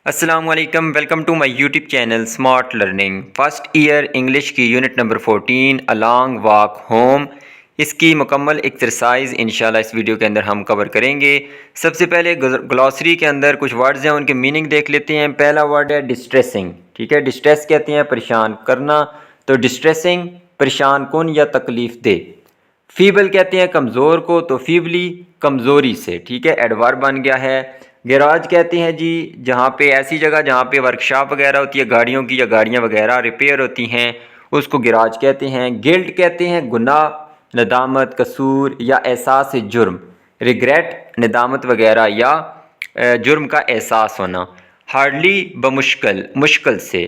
अस्सलाम वालेकुम, welcome to my YouTube channel smart learning. First year English की unit number 14 along walk home, इसकी मुकम्मल एक्सरसाइज इंशाल्लाह इस वीडियो के अंदर हम कवर करेंगे। सबसे पहले ग्लॉसरी के अंदर कुछ वर्ड्स हैं, उनके मीनिंग देख लेते हैं। पहला वर्ड है डिस्ट्रेसिंग। ठीक है, डिस्ट्रेस कहते हैं परेशान करना, तो डिस्ट्रेसिंग परेशान कुन या तकलीफ दे। फीबल कहते हैं कमज़ोर को, तो फीबली कमज़ोरी से। ठीक है, एडवर्ब बन गया है। गैराज कहते हैं जी जहाँ पे ऐसी जगह जहाँ पे वर्कशॉप वगैरह होती है गाड़ियों की, या गाड़ियाँ वगैरह रिपेयर होती हैं, उसको गैराज कहते हैं। गिल्ट कहते हैं गुनाह, नदामत, कसूर या एहसास जुर्म। रिग्रेट नदामत वगैरह या जुर्म का एहसास होना। हार्डली बमुश्किल, मुश्किल से।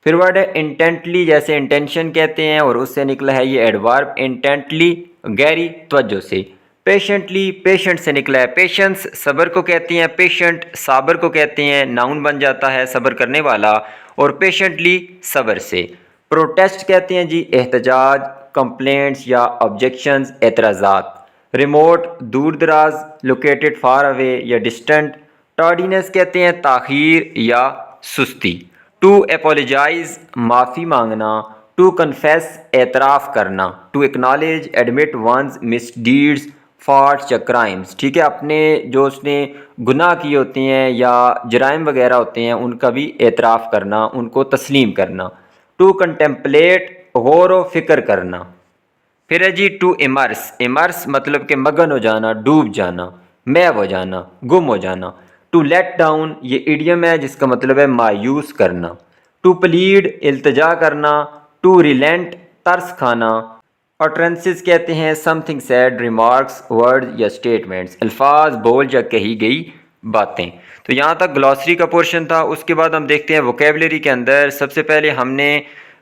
फिर वर्ड है इंटेंटली, जैसे इंटेंशन कहते हैं और उससे निकला है ये एडवर्ब इंटेंटली, गहरी तवज्जो से। पेशेंटली, पेशेंट से निकला है पेशेंस, सब्र को कहते हैं पेशेंट, साबर को कहते हैं नाउन बन जाता है सब्र करने वाला, और पेशेंटली सब्र से। प्रोटेस्ट कहते हैं जी एहतजाज, कंप्लेंट्स या ऑब्जेक्शंस, एतराज़ात। रिमोट दूर दराज, लोकेटेड फार अवे या डिस्टेंट। टार्डीनेस कहते हैं ताख़ीर या सुस्ती। टू एपोलोजाइज माफ़ी मांगना। टू कन्फेस एतराफ़ करना। To acknowledge admit one's misdeeds, faults या क्राइम्स। ठीक है, अपने जो उसने गुनाह किए होते हैं या जराइम वगैरह होते हैं उनका भी एतराफ़ करना, उनको तस्लीम करना। टू कंटेम्पलेट गौर व फिक्र करना। फिर है जी टू इमर्स। इमर्स मतलब कि मगन हो जाना, डूब जाना, महव हो जाना, गुम हो जाना। टू लेट डाउन ये इडियम है जिसका मतलब है मायूस करना। टू प्लीड इल्तजा करना। टू रिलेंट तरस खाना। ऑटरेंसेस कहते हैं समथिंग सैड, रिमार्क्स, वर्ड या स्टेटमेंट्स, अल्फाज, बोल या कही गई बातें। तो यहाँ तक ग्लॉसरी का पोर्शन था। उसके बाद हम देखते हैं वोकेबलरी के अंदर। सबसे पहले हमने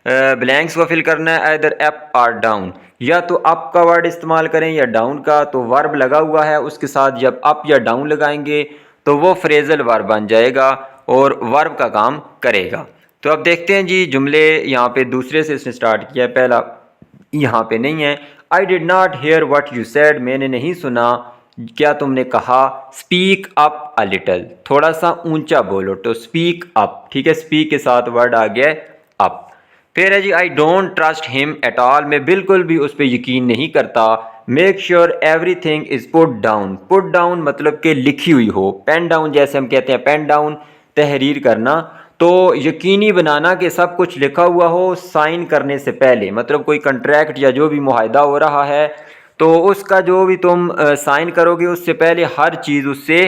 ब्लैंक्स को फिल करना है, आइदर अप और डाउन। या तो अप का वर्ड इस्तेमाल करें या डाउन का, तो वर्ब लगा हुआ है उसके साथ जब अप या डाउन लगाएंगे तो वो फ्रेजल वर्ब बन जाएगा और वर्ब का काम करेगा। तो अब देखते हैं जी जुमले। यहाँ पे दूसरे से इसने स्टार्ट किया है। पहला यहाँ पे नहीं है, I did not here what you said, मैंने नहीं सुना क्या तुमने कहा। स्पीक अप अ लिटल, थोड़ा सा ऊंचा बोलो, तो स्पीक अप। ठीक है, स्पीक के साथ वर्ड आ गया अप। फिर है जी I don't trust him at all, मैं बिल्कुल भी उस पर यकीन नहीं करता। Make sure everything is put down. Put down मतलब कि लिखी हुई हो। पेन डाउन जैसे हम कहते हैं पेन डाउन, तहरीर करना। तो यकीनी बनाना कि सब कुछ लिखा हुआ हो साइन करने से पहले, मतलब कोई कंट्रैक्ट या जो भी मुआहदा हो रहा है तो उसका जो भी तुम साइन करोगे उससे पहले हर चीज़ उससे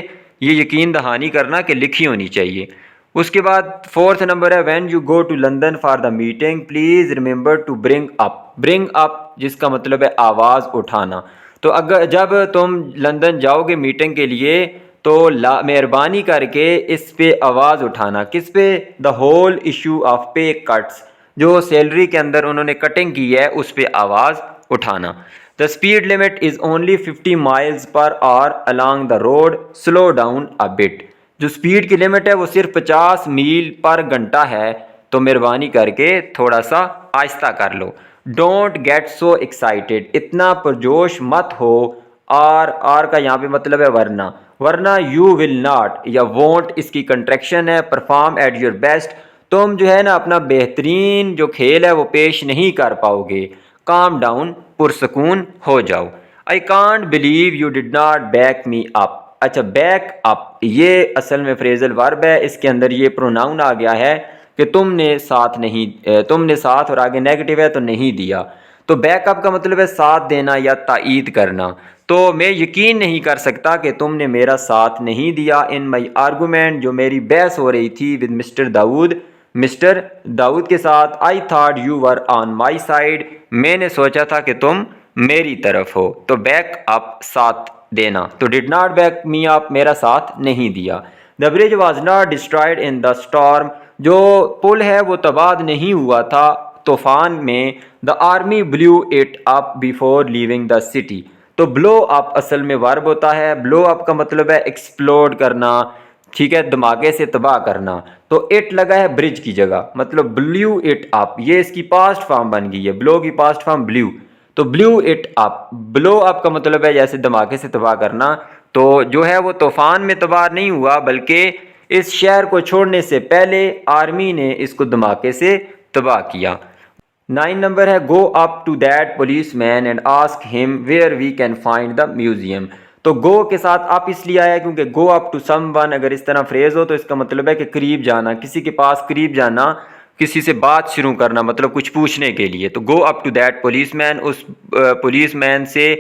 ये यकीन दहानी करना कि लिखी होनी चाहिए। उसके बाद फोर्थ नंबर है when you go to London for the meeting please remember to bring up. Bring up जिसका मतलब है आवाज़ उठाना। तो अगर जब तुम लंदन जाओगे मीटिंग के लिए तो मेहरबानी करके इस पे आवाज़ उठाना। किस पे? द होल इशू ऑफ पे कट्स, जो सैलरी के अंदर उन्होंने कटिंग की है उस पे आवाज़ उठाना। The speed limit is only 50 miles per hour along the road, slow down a bit. जो स्पीड की लिमिट है वो सिर्फ 50 मील पर घंटा है, तो मेहरबानी करके थोड़ा सा आहिस्ता कर लो। डोंट गेट सो एक्साइटेड, इतना पुरजोश मत हो। आर का यहाँ पे मतलब है वरना। वरना यू विल नॉट या वोंट इसकी कंट्रैक्शन है परफॉर्म एट योर बेस्ट, तुम जो है ना अपना बेहतरीन जो खेल है वो पेश नहीं कर पाओगे। काम डाउन, पुरसकून हो जाओ। I can't believe you did not back me up. अच्छा, बैक अप ये असल में फ्रेजल वर्ब है, इसके अंदर ये प्रोनाउन आ गया है कि तुमने साथ नहीं, तुमने साथ और आगे नेगेटिव है तो नहीं दिया। तो बैकअप का मतलब है साथ देना या तायीद करना। तो मैं यकीन नहीं कर सकता कि तुमने मेरा साथ नहीं दिया इन माई आर्गूमेंट, जो मेरी बहस हो रही थी with mister Dawood, mister Dawood के साथ। I thought you were on my side, मैंने सोचा था कि तुम मेरी तरफ हो। तो बैक अप साथ देना। तो did not back me up मेरा साथ नहीं दिया। The bridge was not destroyed in the storm, जो पुल है वो तबाह नहीं हुआ था तूफान में। The army blue it up before leaving the city. तो ब्लो अप असल में वर्ब होता है। ब्लो अप का मतलब है एक्सप्लोड करना, ठीक है, धमाके से तबाह करना। तो इट लगा है ब्रिज की जगह, मतलब ब्लू इट अप, ये इसकी पास्ट फॉर्म बन गई है। ब्लो की पास्ट फॉर्म ब्लू, तो blue it up. Blow up का मतलब है जैसे धमाके से तबाह करना। तो जो है वो तूफान में तबाह नहीं हुआ बल्कि इस शहर को छोड़ने से पहले आर्मी ने इसको धमाके से तबाह किया। 9 नंबर है, go up to that policeman and ask him where we can find the museum. तो गो के साथ अप इसलिए आया क्योंकि गो अप टू समवन अगर इस तरह फ्रेज हो तो इसका मतलब है कि करीब जाना, किसी के पास करीब जाना, किसी से बात शुरू करना, मतलब कुछ पूछने के लिए। तो go up to that policeman, उस पुलिसमैन से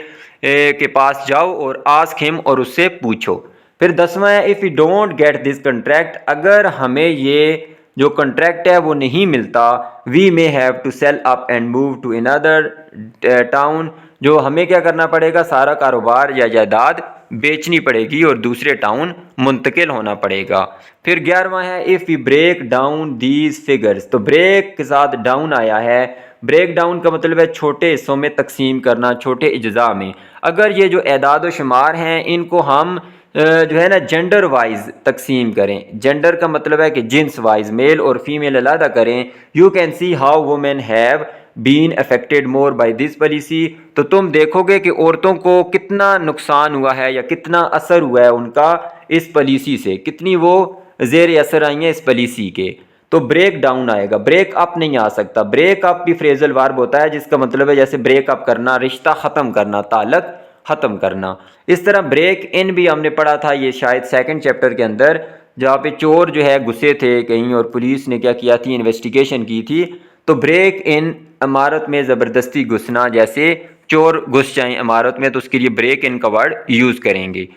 के पास जाओ और आस्क हिम और उससे पूछो। फिर 10वां है, if you don't get this contract, अगर हमें ये जो कंट्रैक्ट है वो नहीं मिलता, we may have to sell up and move to another town, जो हमें क्या करना पड़ेगा, सारा कारोबार या जायदाद बेचनी पड़ेगी और दूसरे टाउन मुंतकिल होना पड़ेगा। फिर 11वां है, if you break down these figures, तो ब्रेक के साथ डाउन आया है। ब्रेक डाउन का मतलब है छोटे हिस्सों में तकसीम करना, छोटे इज्जा में। अगर ये जो एदाद व शुमार हैं इनको हम जो है ना जेंडर वाइज तकसीम करें, जेंडर का मतलब है कि जिन्स वाइज मेल और फीमेल अलहदा करें, you can see how women have been affected more by this policy, तो तुम देखोगे कि औरतों को कितना नुकसान हुआ है या कितना असर हुआ है उनका इस पॉलिसी से, कितनी वो जेर असर आई हैं इस पॉलिसी के। तो ब्रेक डाउन आएगा, ब्रेक अप नहीं आ सकता। ब्रेक अप भी फ्रेजल वर्ब होता है जिसका मतलब है जैसे ब्रेक अप करना, रिश्ता ख़त्म करना, ताल्लुक ख़त्म करना। इस तरह ब्रेक इन भी हमने पढ़ा था, ये शायद 2nd चैप्टर के अंदर, जहाँ पे चोर जो है घुसे थे कहीं और पुलिस ने क्या किया थी, इन्वेस्टिगेशन की थी। तो ब्रेक इन इमारत में ज़बरदस्ती घुसना, जैसे चोर घुस जाएं इमारत में तो उसके लिए ब्रेक इन का वर्ड यूज़ करेंगे।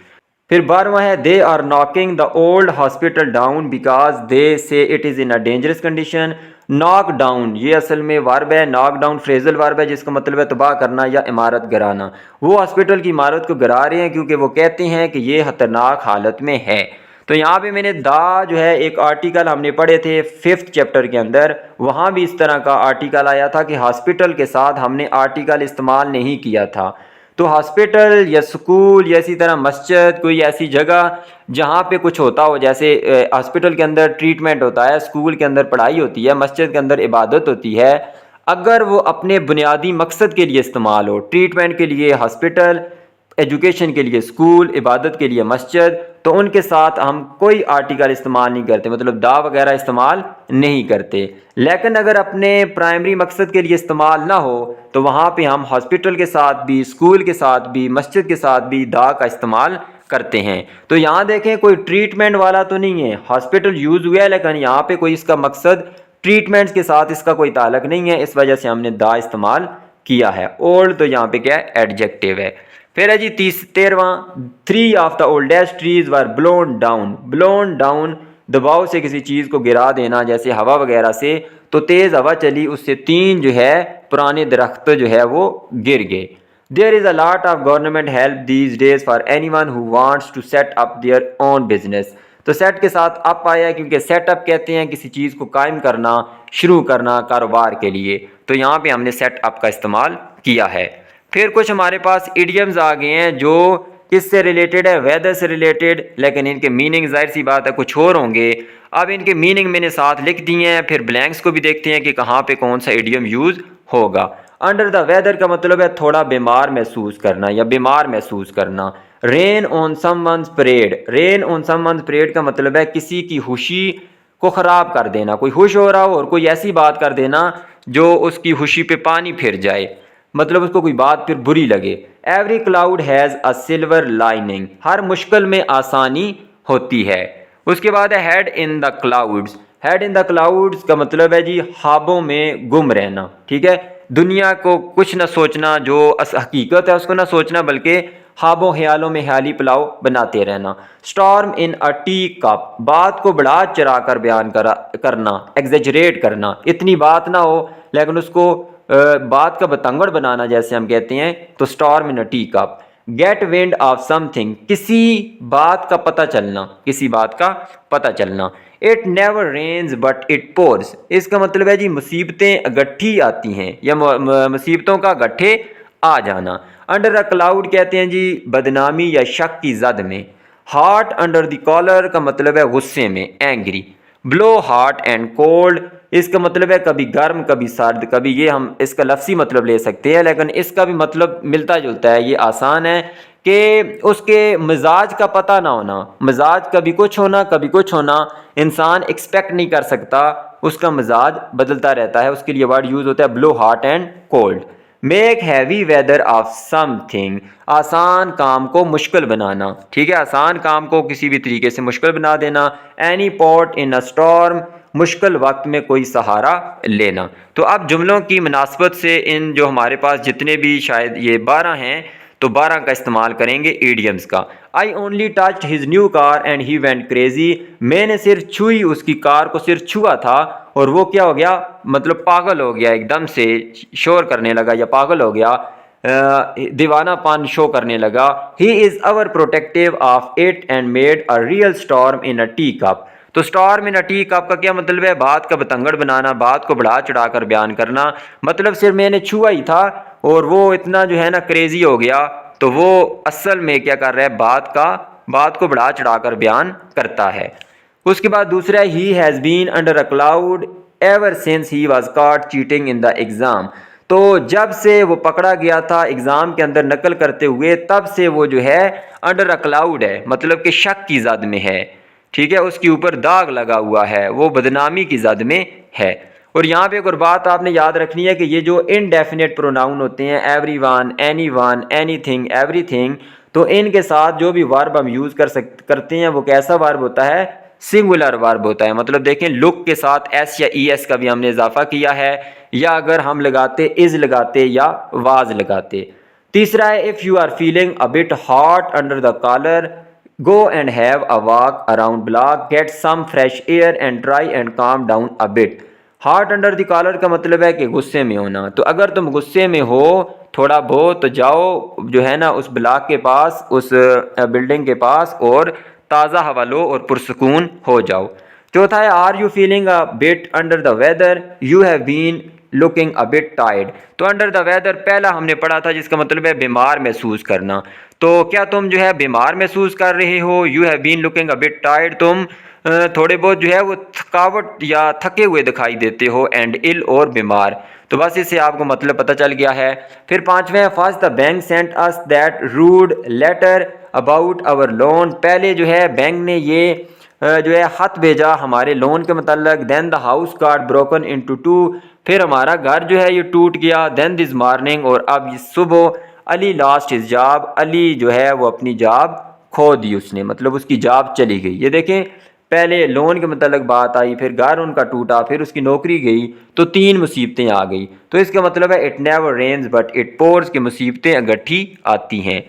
फिर 12वां है, they are knocking the old hospital down because they say it is in a dangerous condition. Knock down ये असल में वर्ब है, नॉक डाउन फ्रेजल वर्ब है जिसका मतलब है तबाह करना या इमारत गिराना। वो हॉस्पिटल की इमारत को गिरा रहे हैं क्योंकि वो कहते हैं कि ये खतरनाक हालत में है। तो यहाँ पे मैंने दा जो है एक आर्टिकल हमने पढ़े थे 5th चैप्टर के अंदर, वहाँ भी इस तरह का आर्टिकल आया था कि हॉस्पिटल के साथ हमने आर्टिकल इस्तेमाल नहीं किया था। तो हॉस्पिटल या स्कूल या इसी तरह मस्जिद, कोई ऐसी जगह जहाँ पे कुछ होता हो, जैसे हॉस्पिटल के अंदर ट्रीटमेंट होता है, स्कूल के अंदर पढ़ाई होती है, मस्जिद के अंदर इबादत होती है, अगर वो अपने बुनियादी मकसद के लिए इस्तेमाल हो, ट्रीटमेंट के लिए हॉस्पिटल, एजुकेशन के लिए स्कूल, इबादत के लिए मस्जिद, तो उनके साथ हम कोई आर्टिकल इस्तेमाल नहीं करते, मतलब दा वगैरह इस्तेमाल नहीं करते। लेकिन अगर अपने प्राइमरी मकसद के लिए इस्तेमाल ना हो तो वहाँ पे हम हॉस्पिटल के साथ भी, स्कूल के साथ भी, मस्जिद के साथ भी दा का इस्तेमाल करते हैं। तो यहाँ देखें कोई ट्रीटमेंट वाला तो नहीं है, हॉस्पिटल यूज़ हुआ है लेकिन यहाँ पे कोई इसका मकसद ट्रीटमेंट्स के साथ इसका कोई ताल्लुक नहीं है, इस वजह से हमने दा इस्तेमाल किया है। ओल्ड तो यहाँ पे क्या है, एडजेक्टिव है। फिर है जी 13वां, 3 of the oldest trees were blown down. Blown down दबाव से किसी चीज़ को गिरा देना, जैसे हवा वगैरह से, तो तेज़ हवा चली उससे 3 जो है पुराने दरख्त जो है वो गिर गए। There is a lot of government help these days for anyone who wants to set up their own business. तो सेट के साथ अप आया है क्योंकि सेटअप कहते हैं किसी चीज़ को कायम करना, शुरू करना कारोबार के लिए, तो यहाँ पे हमने सेट अप का इस्तेमाल किया है। फिर कुछ हमारे पास इडियम्स आ गए हैं जो किससे रिलेटेड है, वेदर से रिलेटेड, लेकिन इनके मीनिंग जाहिर सी बात है कुछ और होंगे। अब इनके मीनिंग मैंने साथ लिख दिए हैं, फिर ब्लैंक्स को भी देखते हैं कि कहाँ पे कौन सा इडियम यूज़ होगा। अंडर द वेदर का मतलब है थोड़ा बीमार महसूस करना या बीमार महसूस करना। Rain on someone's parade, rain on someone's parade का मतलब है किसी की खुशी को ख़राब कर देना, कोई खुश हो रहा हो और कोई ऐसी बात कर देना जो उसकी खुशी पे पानी फिर जाए, मतलब उसको कोई बात फिर बुरी लगे। Every cloud has a silver lining, हर मुश्किल में आसानी होती है। उसके बाद है head in the clouds. Head in the clouds का मतलब है जी ख्वाबों में गुम रहना, ठीक है, दुनिया को कुछ ना सोचना, जो हकीकत है उसको ना सोचना, बल्कि ख्वाबों ख्यालों में ख्याली पुलाव बनाते रहना। Storm in a tea cup, बात को बढ़ा चढ़ा कर बयान करना, एग्जेजरेट करना, इतनी बात ना हो लेकिन उसको बात का बतंगड़ बनाना, जैसे हम कहते हैं, तो storm in a tea cup. Get wind of something, किसी बात का पता चलना, किसी बात का पता चलना। It never rains but it pours, इसका मतलब है जी मुसीबतें गट्ठी आती हैं या मुसीबतों का गट्ठे आ जाना। अंडर अ क्लाउड कहते हैं जी बदनामी या शक की जद में। हार्ट अंडर द कॉलर का मतलब है गुस्से में, angry. Blow hot and cold, इसका मतलब है कभी गर्म कभी सर्द, कभी ये हम इसका लफ्सी मतलब ले सकते हैं लेकिन इसका भी मतलब मिलता जुलता है, ये आसान है कि उसके मिजाज का पता ना होना, मिजाज कभी कुछ होना कभी कुछ होना, इंसान एक्सपेक्ट नहीं कर सकता, उसका मिजाज बदलता रहता है। उसके लिए वर्ड यूज होता है blow hot and cold. Make heavy weather of something, आसान काम को मुश्किल बनाना, ठीक है, आसान काम को किसी भी तरीके से मुश्किल बना देना। Any port in a storm, मुश्किल वक्त में कोई सहारा लेना। तो अब जुमलों की मुनासबत से इन जो हमारे पास जितने भी शायद ये 12 हैं, तो 12 का इस्तेमाल करेंगे ईडियम्स का। I only touched his new car and he went crazy, मैंने सिर्फ छुई उसकी कार को, सिर्फ छुआ था और वो क्या हो गया, मतलब पागल हो गया, एकदम से शोर करने लगा या पागल हो गया, दीवानापन शो करने लगा। He is over protective of it and made a real storm in a T cup. तो storm in a T cup का क्या मतलब है, बात का बतंगड़ बनाना, बात को बढ़ा चढ़ाकर बयान करना। मतलब सिर्फ मैंने छुआ ही था और वो इतना जो है ना क्रेजी हो गया, तो वो असल में क्या कर रहा है, बात को बढ़ा चढ़ाकर बयान करता है। उसके बाद दूसरा, he has been under a cloud ever since he was caught cheating in the exam. तो जब से वो पकड़ा गया था एग्ज़ाम के अंदर नकल करते हुए, तब से वो जो है अंडर अ क्लाउड है, मतलब कि शक की जद में है, ठीक है, उसके ऊपर दाग लगा हुआ है, वो बदनामी की जद में है। और यहाँ पे एक और बात आपने याद रखनी है कि ये जो इनडेफिनेट प्रोनाउन होते हैं, एवरीवन, एनीवन, एनीथिंग, एवरीथिंग, तो इनके साथ जो भी वर्ब हम यूज़ करते हैं वो कैसा वर्ब होता है, सिंगुलर वर्ब होता है। मतलब देखें, लुक के साथ एस या ई एस का भी हमने इजाफा किया है, या अगर हम लगाते इज लगाते या वाज लगाते। तीसरा है, if you are feeling a bit hot under the collar go and have a walk around block, get some fresh air and try and calm down a bit. Heart under the collar का मतलब है कि गुस्से में होना। तो अगर तुम गुस्से में हो थोड़ा बहुत, तो जाओ जो है ना उस ब्लॉक के पास, उस बिल्डिंग के पास, और ताज़ा हवा लो और पुरसकून हो जाओ। चौथा है, are you feeling a bit under the weather, you have been looking a bit tired. तो अंडर द वेदर पहला हमने पढ़ा था, जिसका मतलब है बीमार महसूस करना। तो क्या तुम जो है बीमार महसूस कर रहे हो, you have been looking a bit tired, तुम थोड़े बहुत जो है वो थकावट या थके हुए दिखाई देते हो, एंड इल और बीमार। तो बस इससे आपको मतलब पता चल गया है। फिर पांचवें, first the bank sent us that rude letter about our loan, पहले जो है बैंक ने ये जो है खत भेजा हमारे लोन के मतलब। Then the house got broken into too, फिर हमारा घर जो है ये टूट गया। देन दिस मॉर्निंग, और अब इस सुबह, Ali last his job, Ali जो है वो अपनी जॉब खो दी उसने, मतलब उसकी जॉब चली गई। ये देखें, पहले लोन के मतलब बात आई, फिर घर उनका टूटा, फिर उसकी नौकरी गई, तो 3 मुसीबतें आ गई। तो इसका मतलब है it never rains but it pours, की मुसीबतें अगट्ठी आती हैं।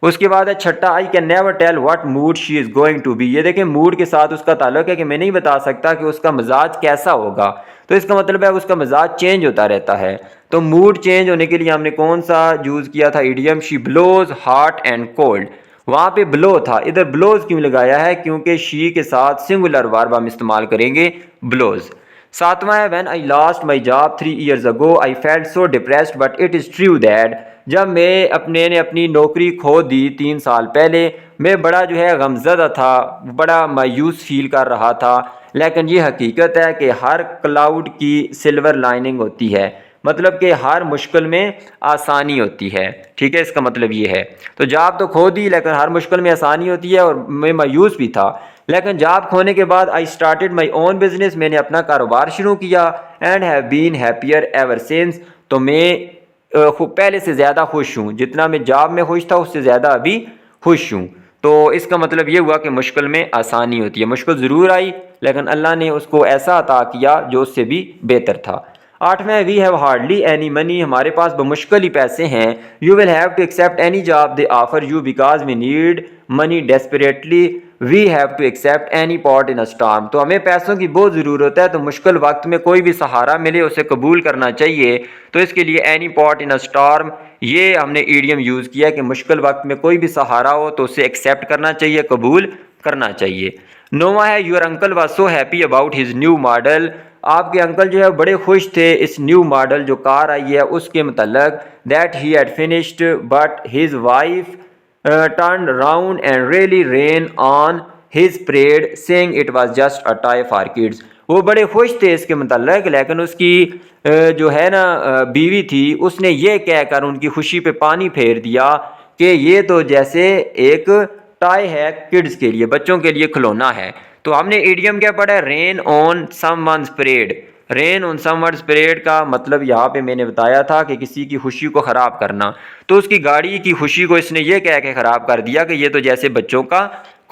उसके बाद है छठा, I can never tell what mood she is going to be. ये देखें, मूड के साथ उसका ताल्लुक है कि मैं नहीं बता सकता कि उसका मिजाज कैसा होगा। तो इसका मतलब है उसका मिजाज चेंज होता रहता है। तो मूड चेंज होने के लिए हमने कौन सा यूज़ किया था idiom, she blows hot and cold. वहाँ पे ब्लो था, इधर ब्लोज क्यों लगाया है, क्योंकि शी के साथ सिंगुलर वर्ब हम इस्तेमाल करेंगे, ब्लोज। सातवां है, when I lost my job 3 years ago I felt so depressed but it is true that, जब मैं ने अपनी नौकरी खो दी 3 साल पहले, मैं बड़ा जो है गमज़दा था, बड़ा मायूस फील कर रहा था, लेकिन ये हकीकत है कि हर क्लाउड की सिल्वर लाइनिंग होती है, मतलब कि हर मुश्किल में आसानी होती है, ठीक है, इसका मतलब ये है। तो जॉब तो खो दी, लेकिन हर मुश्किल में आसानी होती है, और मैं मायूस भी था, लेकिन जॉब खोने के बाद I started my own business, मैंने अपना कारोबार शुरू किया, and have been happier ever since, तो मैं पहले से ज़्यादा खुश हूँ, जितना मैं जॉब में खुश था उससे ज़्यादा अभी खुश हूँ। तो इसका मतलब ये हुआ कि मुश्किल में आसानी होती है। मुश्किल ज़रूर आई, लेकिन अल्लाह ने उसको ऐसा अता किया जो उससे भी बेहतर था। आठवें, we have hardly any money, हमारे पास बमुश्किल ही पैसे हैं। You will have to accept any job they offer you because we need money desperately, we have to accept any port in a storm, तो हमें पैसों की बहुत ज़रूरत है, तो मुश्किल वक्त में कोई भी सहारा मिले उसे कबूल करना चाहिए। तो इसके लिए any port in a storm, ये हमने ईडियम यूज़ किया कि मुश्किल वक्त में कोई भी सहारा हो तो उसे एक्सेप्ट करना चाहिए, कबूल करना चाहिए। नौवां है, your uncle was so happy about his new model, आपके अंकल जो है बड़े खुश थे इस न्यू मॉडल जो कार आई है उसके मतलब, that he had finished but his wife turn round and really rain on his parade saying it was just a toy for kids. वो बड़े खुश थे इसके मतलब, लेकिन उसकी जो है ना बीवी थी, उसने ये कहकर उनकी खुशी पे पानी फेर दिया कि ये तो जैसे एक टॉय है किड्स के लिए, बच्चों के लिए खिलौना है। तो हमने इडियम क्या पढ़ा है, rain on someone's parade. Rain on someone's parade का मतलब यहाँ पे मैंने बताया था कि किसी की खुशी को ख़राब करना। तो उसकी गाड़ी की खुशी को इसने ये कह के ख़राब कर दिया कि ये तो जैसे बच्चों का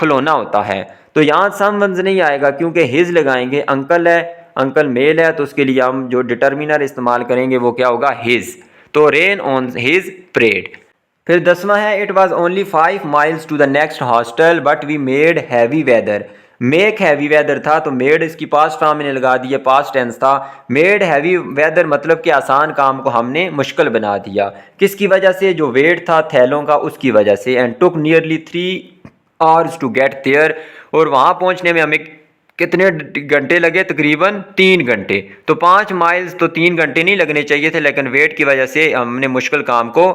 खिलौना होता है। तो यहाँ समवन्स नहीं आएगा क्योंकि हिज लगाएंगे, अंकल है, अंकल मेल है, तो उसके लिए हम जो डिटर्मिनर इस्तेमाल करेंगे वो क्या होगा, हिज। तो रेन ऑन हिज परेड। फिर 10वां है, it was only 5 miles to the next hostel but we made heavy weather. Make heavy weather था तो मेड इसकी पास्ट फॉर्म मैंने लगा दिया, पास्ट टेंस था। मेड हैवी वेदर मतलब कि आसान काम को हमने मुश्किल बना दिया। किसकी वजह से, जो वेट था थैलों का उसकी वजह से। And took nearly 3 hours to get there, और वहाँ पहुँचने में हमें कितने घंटे लगे, तकरीबन 3 घंटे। तो 5 माइल्स तो 3 घंटे नहीं लगने चाहिए थे, लेकिन वेट की वजह से हमने मुश्किल काम को,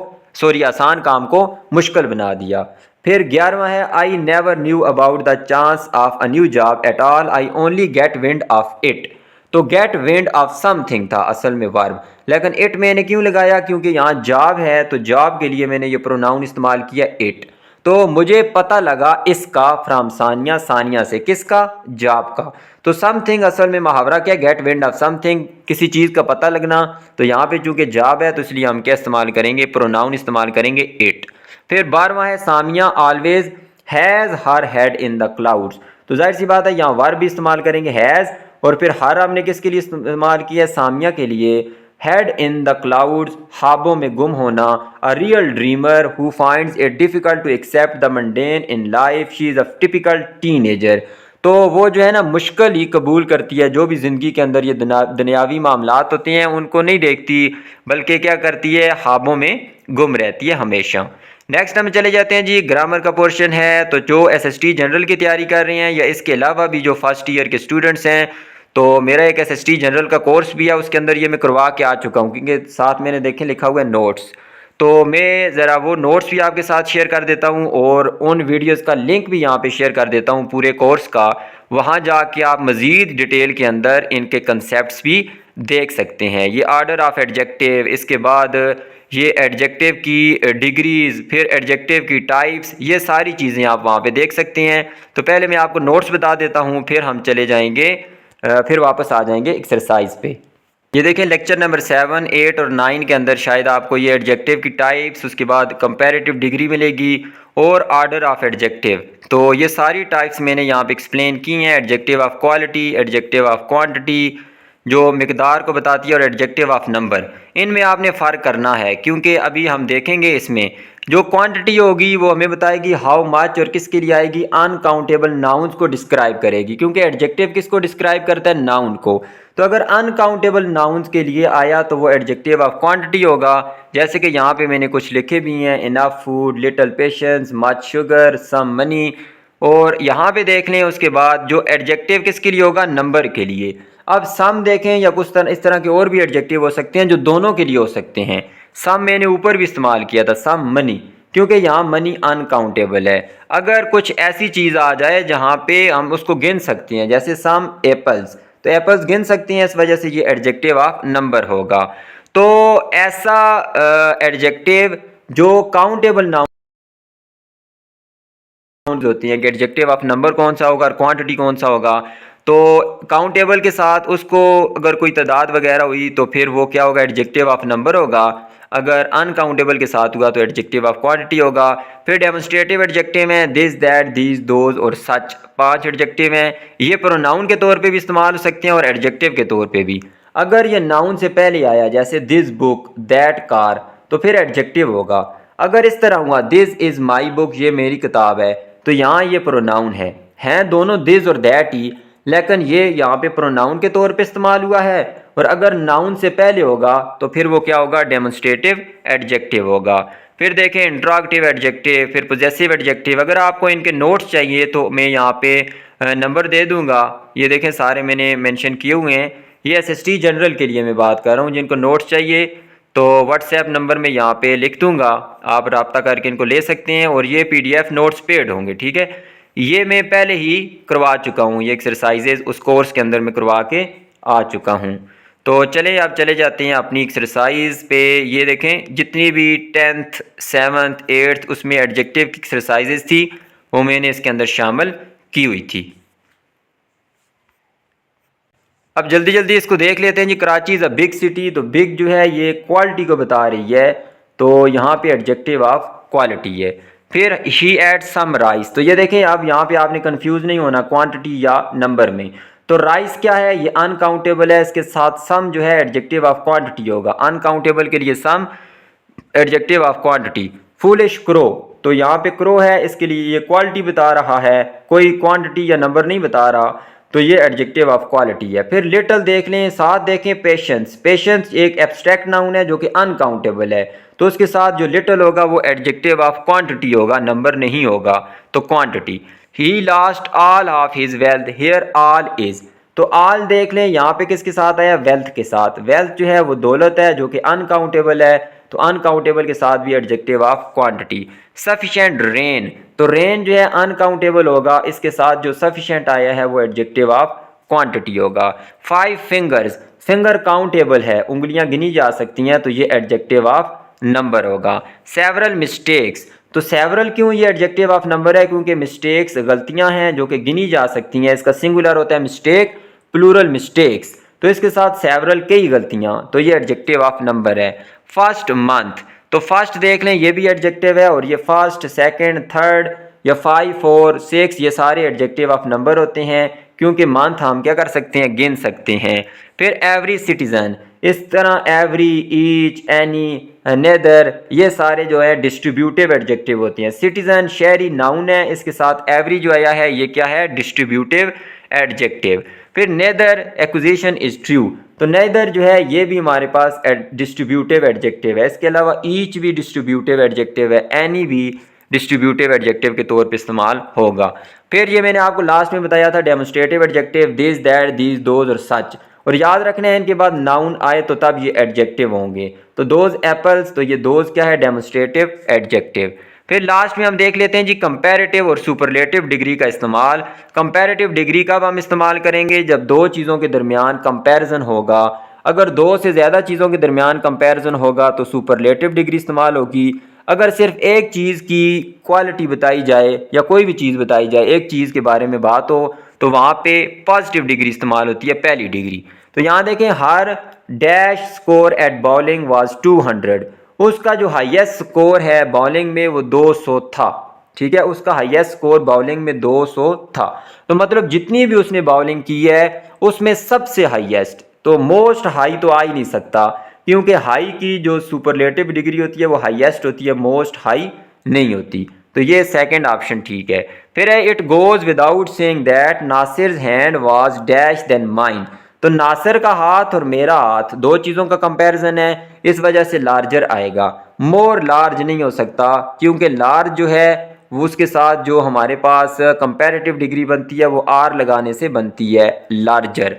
आसान काम को मुश्किल बना दिया। फिर 11वां है, I never knew about the chance of a new job at all, I only get wind of it. तो गेट विंड ऑफ समथिंग था असल में वर्ब, लेकिन इट मैंने क्यों लगाया, क्योंकि यहाँ जॉब है, तो जॉब के लिए मैंने ये प्रोनाउन इस्तेमाल किया इट। तो मुझे पता लगा इसका फ्रॉम सानिया, सानिया से, किसका, जॉब का। तो समथिंग असल में मुहावरा क्या, गेट विंड ऑफ समथिंग, किसी चीज़ का पता लगना। तो यहाँ पे चूंकि जॉब है तो इसलिए हम क्या इस्तेमाल करेंगे, प्रोनाउन इस्तेमाल करेंगे इट। फिर 12वां है, Samia always has her head in the clouds. तो जाहिर सी बात है यहाँ वर्ब भी इस्तेमाल करेंगे हैज़, और फिर हर हमने किसके लिए इस्तेमाल किया, सामिया के लिए। हेड इन द क्लाउड्स, ख्वाबों में गुम होना। A real dreamer who finds it difficult to accept the mundane in life, she is a typical teenager. तो वो जो है ना मुश्किल ही कबूल करती है, जो भी ज़िंदगी के अंदर ये दुनियावी मामलात होते हैं उनको नहीं देखती, बल्कि क्या करती है, ख्वाबों में गुम रहती है हमेशा। नेक्स्ट हम चले जाते हैं जी, ग्रामर का पोर्शन है। तो जो एसएसटी जनरल की तैयारी कर रहे हैं या इसके अलावा भी जो फर्स्ट ईयर के स्टूडेंट्स हैं, तो मेरा एक एसएसटी जनरल का कोर्स भी है, उसके अंदर ये मैं करवा के आ चुका हूँ, क्योंकि साथ मैंने देखे लिखा हुआ है नोट्स। तो मैं ज़रा वो नोट्स भी आपके साथ शेयर कर देता हूँ, और उन वीडियोस का लिंक भी यहाँ पे शेयर कर देता हूँ पूरे कोर्स का। वहाँ जाके आप मज़ीद डिटेल के अंदर इनके कंसेप्ट्स भी देख सकते हैं। ये आर्डर ऑफ एडजेक्टिव, इसके बाद ये एडजेक्टिव की डिग्रीज़, फिर एडजेक्टिव की टाइप्स, ये सारी चीज़ें आप वहाँ पे देख सकते हैं। तो पहले मैं आपको नोट्स बता देता हूँ, फिर हम चले जाएंगे, फिर वापस आ जाएंगे एक्सरसाइज पे। ये देखें लेक्चर नंबर 7, 8 और 9 के अंदर शायद आपको ये एडजेक्टिव की टाइप्स, उसके बाद कंपैरेटिव डिग्री मिलेगी और आर्डर ऑफ एडजेक्टिव। तो ये सारी टाइप्स मैंने यहाँ पे एक्सप्लेन की हैं। Adjective of quality, adjective of quantity जो मिकदार को बताती है, और एडजेक्टिव ऑफ नंबर। इनमें आपने फ़र्क करना है, क्योंकि अभी हम देखेंगे इसमें जो क्वांटिटी होगी वो हमें बताएगी हाउ मच, और किसके लिए आएगी, अनकाउंटेबल नाउन्स को डिस्क्राइब करेगी, क्योंकि एडजेक्टिव किसको डिस्क्राइब करता है, नाउन को। तो अगर अनकाउंटेबल नाउन्स के लिए आया तो वो एडजेक्टिव ऑफ क्वांटिटी होगा। जैसे कि यहाँ पे मैंने कुछ लिखे भी हैं, enough food, little patience, much sugar, some money. और यहाँ पे देख लें उसके बाद जो एडजेक्टिव किसके लिए होगा, नंबर के लिए। अब सम देखें, या कुछ तरह इस तरह के और भी एडजेक्टिव हो सकते हैं जो दोनों के लिए हो सकते हैं। सम मैंने ऊपर भी इस्तेमाल किया था, सम मनी, क्योंकि यहाँ मनी अनकाउंटेबल है। अगर कुछ ऐसी चीज़ आ जाए जहाँ पे हम उसको गिन सकते हैं, जैसे सम एप्पल्स, तो एप्पल्स गिन सकते हैं, इस वजह से ये एडजेक्टिव ऑफ नंबर होगा। तो ऐसा एडजेक्टिव जो काउंटेबल नाउन होती हैं, कि एडजेक्टिव ऑफ नंबर कौन सा होगा और क्वांटिटी कौन सा होगा। तो काउंटेबल के साथ उसको अगर कोई तादाद वगैरह हुई तो फिर वो क्या होगा, एडजेक्टिव ऑफ नंबर होगा। अगर अनकाउंटेबल के साथ हुआ तो एडजेक्टिव ऑफ क्वांटिटी होगा। फिर डेमोन्स्ट्रेटिव एडजेक्टिव हैं, दिस, दैट, दीज, दोज और सच। 5 एडजेक्टिव हैं। ये प्रोनाउन के तौर पे भी इस्तेमाल हो सकते हैं और एडजेक्टिव के तौर पे भी। अगर ये नाउन से पहले आया, जैसे दिस बुक, दैट कार, तो फिर एडजेक्टिव होगा। अगर इस तरह हुआ, दिस इज़ माई बुक, ये मेरी किताब है, तो यहाँ ये प्रोनाउन है। हैं दोनों दिस और दैट ही, लेकिन ये यहाँ पे प्रोनाउन के तौर पे इस्तेमाल हुआ है। और अगर नाउन से पहले होगा तो फिर वो क्या होगा, डेमोन्स्ट्रेटिव एडजेक्टिव होगा। फिर देखें इंट्रोगेटिव एडजेक्टिव, फिर पोजेसिव एडजेक्टिव। अगर आपको इनके नोट्स चाहिए तो मैं यहाँ पे नंबर दे दूँगा। ये देखें सारे मैंने मेंशन किए हुए हैं। ये एसएसटी जनरल के लिए मैं बात कर रहा हूँ। जिनको नोट्स चाहिए तो व्हाट्सएप नंबर में यहाँ पे लिख दूँगा, आप रब्ता करके इनको ले सकते हैं। और ये PDF नोट्स पेड होंगे, ठीक है। ये मैं पहले ही करवा चुका हूँ, ये एक्सरसाइजेज उस कोर्स के अंदर मैं करवा के आ चुका हूँ। तो चले अब चले जाते हैं अपनी एक्सरसाइज पे। ये देखें जितनी भी 10th 7th 8th उसमें एडजेक्टिव की एक्सरसाइजेज थी वो मैंने इसके अंदर शामिल की हुई थी। अब जल्दी जल्दी इसको देख लेते हैं जी। Karachi is a big city, तो बिग जो है ये क्वालिटी को बता रही है, तो यहाँ पे एडजेक्टिव ऑफ क्वालिटी है। फिर ही एड सम राइस, तो ये देखें अब यहाँ पे आपने कंफ्यूज नहीं होना क्वांटिटी या नंबर में। तो राइस क्या है, ये अनकाउंटेबल है, इसके साथ सम जो है एडजेक्टिव ऑफ क्वांटिटी होगा। अनकाउंटेबल के लिए some, adjective of quantity. Foolish crow, तो यहाँ पे क्रो है, इसके लिए ये क्वालिटी बता रहा है, कोई क्वांटिटी या नंबर नहीं बता रहा, तो ये एडजेक्टिव ऑफ क्वालिटी है। फिर लिटिल देख लें, साथ देखें पेशेंस। पेशेंस एक एब्स्ट्रैक्ट नाउन है जो कि अनकाउंटेबल है, तो उसके साथ जो लिटिल होगा वो एडजेक्टिव ऑफ क्वांटिटी होगा, नंबर नहीं होगा, तो quantity. He lost all of his wealth, here all is, तो ऑल देख लें यहाँ पे किसके साथ आया, वेल्थ के साथ। वेल्थ जो है वो दौलत है जो कि अनकाउंटेबल है, तो अनकाउंटेबल के साथ भी adjective of quantity. Sufficient rain, तो रेन जो है अनकाउंटेबल होगा, इसके साथ जो सफिशिएंट आया है वो एडजेक्टिव ऑफ क्वांटिटी होगा। 5 फिंगर्स, फिंगर काउंटेबल है, उंगलियां गिनी जा सकती हैं, तो ये एडजेक्टिव ऑफ नंबर होगा। सेवरल मिस्टेक्स, तो सेवरल क्यों ये एडजेक्टिव ऑफ नंबर है, क्योंकि मिस्टेक्स गलतियां हैं जो कि गिनी जा सकती हैं, इसका सिंगुलर होता है मिस्टेक, प्लूरल मिस्टेक्स, तो इसके साथ सेवरल कई गलतियां, तो ये एडजेक्टिव ऑफ नंबर है। फर्स्ट मंथ, तो फर्स्ट देख लें ये भी एडजेक्टिव है, और ये फर्स्ट, सेकंड, थर्ड या 5 4 6 ये सारे एडजेक्टिव ऑफ नंबर होते हैं, क्योंकि मंथ हम क्या कर सकते हैं, गिन सकते हैं। फिर एवरी सिटीजन, इस तरह एवरी, ईच, एनी, नेदर, ये सारे जो है डिस्ट्रीब्यूटिव एडजेक्टिव होते हैं। सिटीजन शहरी नाउन है, इसके साथ एवरी जो आया है ये क्या है, डिस्ट्रीब्यूटिव एडजेक्टिव। फिर नेदर एक्विजिशन इज ट्रू, तो नेदर जो है ये भी हमारे पास डिस्ट्रीब्यूटिव एडजेक्टिव है। इसके अलावा ईच भी डिस्ट्रीब्यूटिव एडजेक्टिव है, एनी भी डिस्ट्रीब्यूटिव एडजेक्टिव के तौर पे इस्तेमाल होगा। फिर ये मैंने आपको लास्ट में बताया था demonstrative adjective, this, that, these, those और सच, और याद रखना है इनके बाद नाउन आए तो तब ये एडजेक्टिव होंगे। तो दोज एप्पल्स, तो ये दोज क्या है, डेमोस्ट्रेटिव एडजेक्टिव। फिर लास्ट में हम देख लेते हैं जी कंपैरेटिव और सुपरलेटिव डिग्री का इस्तेमाल। कंपैरेटिव डिग्री कब हम इस्तेमाल करेंगे, जब दो चीज़ों के दरमियान कंपैरिजन होगा। अगर दो से ज़्यादा चीज़ों के दरमियान कंपैरिजन होगा तो सुपरलेटिव डिग्री इस्तेमाल होगी। अगर सिर्फ एक चीज़ की क्वालिटी बताई जाए या कोई भी चीज़ बताई जाए, एक चीज़ के बारे में बात हो, तो वहाँ पे पॉजिटिव डिग्री इस्तेमाल होती है, पहली डिग्री। तो यहाँ देखें, her dash score at bowling was 200, उसका जो हाईएस्ट स्कोर है बॉलिंग में वो 200 था, ठीक है, उसका हाईएस्ट स्कोर बॉलिंग में 200 था। तो मतलब जितनी भी उसने बॉलिंग की है उसमें सबसे हाईएस्ट, तो मोस्ट हाई तो आ ही नहीं सकता, क्योंकि हाई की जो सुपरलेटिव डिग्री होती है वो हाईएस्ट होती है, मोस्ट हाई नहीं होती। तो ये सेकंड ऑप्शन ठीक है। फिर है it goes without saying that Nasir's hand was dash than mine, तो नासिर का हाथ और मेरा हाथ दो चीज़ों का कंपैरिजन है, इस वजह से लार्जर आएगा। मोर लार्ज नहीं हो सकता, क्योंकि लार्ज जो है वो उसके साथ जो हमारे पास कंपैरेटिव डिग्री बनती है वो आर लगाने से बनती है, लार्जर।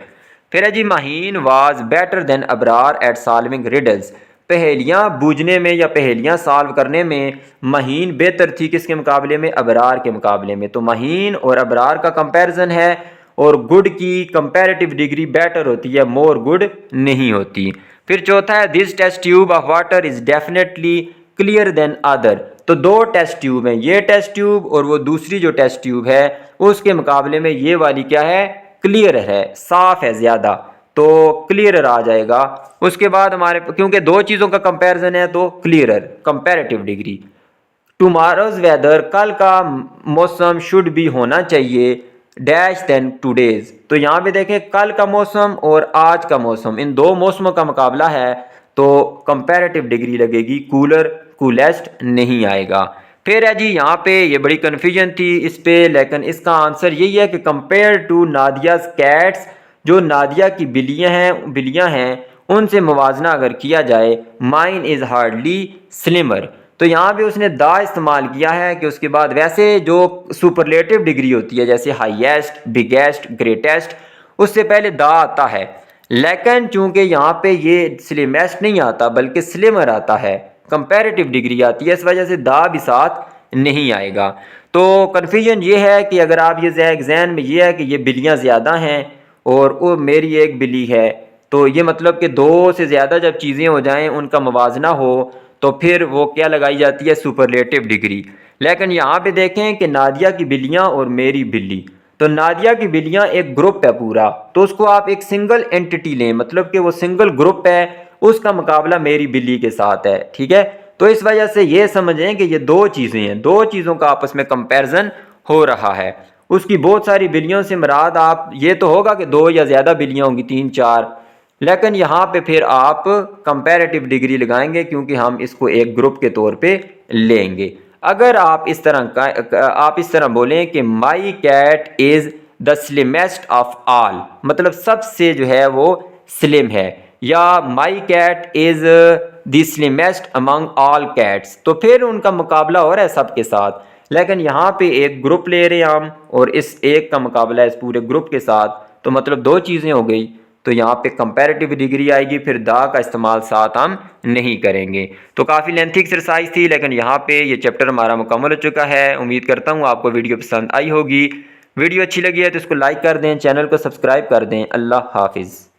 फिर है जी Maheen was better than Abrar at solving riddles, पहेलियाँ बूझने में या पहेलियाँ सॉल्व करने में महीन बेहतर थी किसके मुकाबले में, अबरार के मुकाबले में। तो महीन और अबरार का कंपैरिजन है, और गुड की कंपैरेटिव डिग्री बेटर होती है, मोर गुड नहीं होती। फिर चौथा है this test tube of water is definitely clear than other, तो दो टेस्ट ट्यूब हैं, ये टेस्ट ट्यूब और वो दूसरी जो टेस्ट ट्यूब है उसके मुकाबले में ये वाली क्या है, क्लियर है, साफ है ज़्यादा, तो क्लियर आ जाएगा। उसके बाद हमारे, क्योंकि दो चीज़ों का कंपैरिजन है तो clearer, comparative degree. Tomorrow's weather, कल का मौसम शुड भी होना चाहिए डैश देन टूडेज, तो यहाँ पे देखें कल का मौसम और आज का मौसम, इन दो मौसमों का मुकाबला है, तो कंपैरेटिव डिग्री लगेगी, कूलर कूलेस्ट नहीं आएगा। फिर है जी यहाँ पे ये बड़ी कन्फ्यूजन थी इस पे, लेकिन इसका आंसर यही है कि कंपेयर टू नादियाज कैट्स, जो नादिया की बिल्लियाँ हैं उनसे मुवाजना अगर किया जाए, माइन इज़ हार्डली स्लिमर, तो यहाँ भी उसने दा इस्तेमाल किया है कि उसके बाद वैसे जो सुपरलेटिव डिग्री होती है जैसे हाईएस्ट, बिगेस्ट, ग्रेटेस्ट, उससे पहले दा आता है, लेकिन चूंकि यहाँ पे ये स्लिमेस्ट नहीं आता बल्कि स्लिमर आता है, कंपैरेटिव डिग्री आती है, इस वजह से दा भी साथ नहीं आएगा। तो कन्फ्यूजन ये है कि अगर आप ये एग्जाम में ये है कि ये बिल्लियाँ ज़्यादा हैं और वो मेरी एक बिल्ली है, तो ये मतलब कि दो से ज़्यादा जब चीज़ें हो जाएं, उनका मवाजना हो, तो फिर वो क्या लगाई जाती है, सुपरलेटिव डिग्री। लेकिन यहाँ पे देखें कि नादिया की बिल्लियाँ और मेरी बिल्ली, तो नादिया की बिल्लियाँ एक ग्रुप है पूरा, तो उसको आप एक सिंगल एंटिटी लें, मतलब कि वो सिंगल ग्रुप है, उसका मुकाबला मेरी बिल्ली के साथ है। ठीक है, तो इस वजह से ये समझें कि ये दो चीज़ें हैं, दो चीज़ों का आपस में कंपैरिजन हो रहा है। उसकी बहुत सारी बिल्लियों से मुराद आप ये तो होगा कि दो या ज़्यादा बिल्लियाँ होंगी, 3-4, लेकिन यहाँ पे फिर आप कंपैरेटिव डिग्री लगाएंगे क्योंकि हम इसको एक ग्रुप के तौर पे लेंगे। अगर आप इस तरह बोलें कि my cat is the slimmest of all, मतलब सबसे जो है वो स्लिम है, या my cat is the slimmest among all cats, तो फिर उनका मुकाबला हो रहा है सबके साथ। लेकिन यहाँ पे एक ग्रुप ले रहे हैं हम और इस एक का मुकाबला है इस पूरे ग्रुप के साथ, तो मतलब दो चीज़ें हो गई। तो यहाँ पे कंपैरेटिव डिग्री आएगी, फिर दा का इस्तेमाल साथ हम नहीं करेंगे। तो काफ़ी लेंथी एक्सरसाइज थी, लेकिन यहाँ पे ये चैप्टर हमारा मुकम्मल हो चुका है। उम्मीद करता हूँ आपको वीडियो पसंद आई होगी। वीडियो अच्छी लगी है तो इसको लाइक कर दें, चैनल को सब्सक्राइब कर दें। अल्लाह हाफिज़।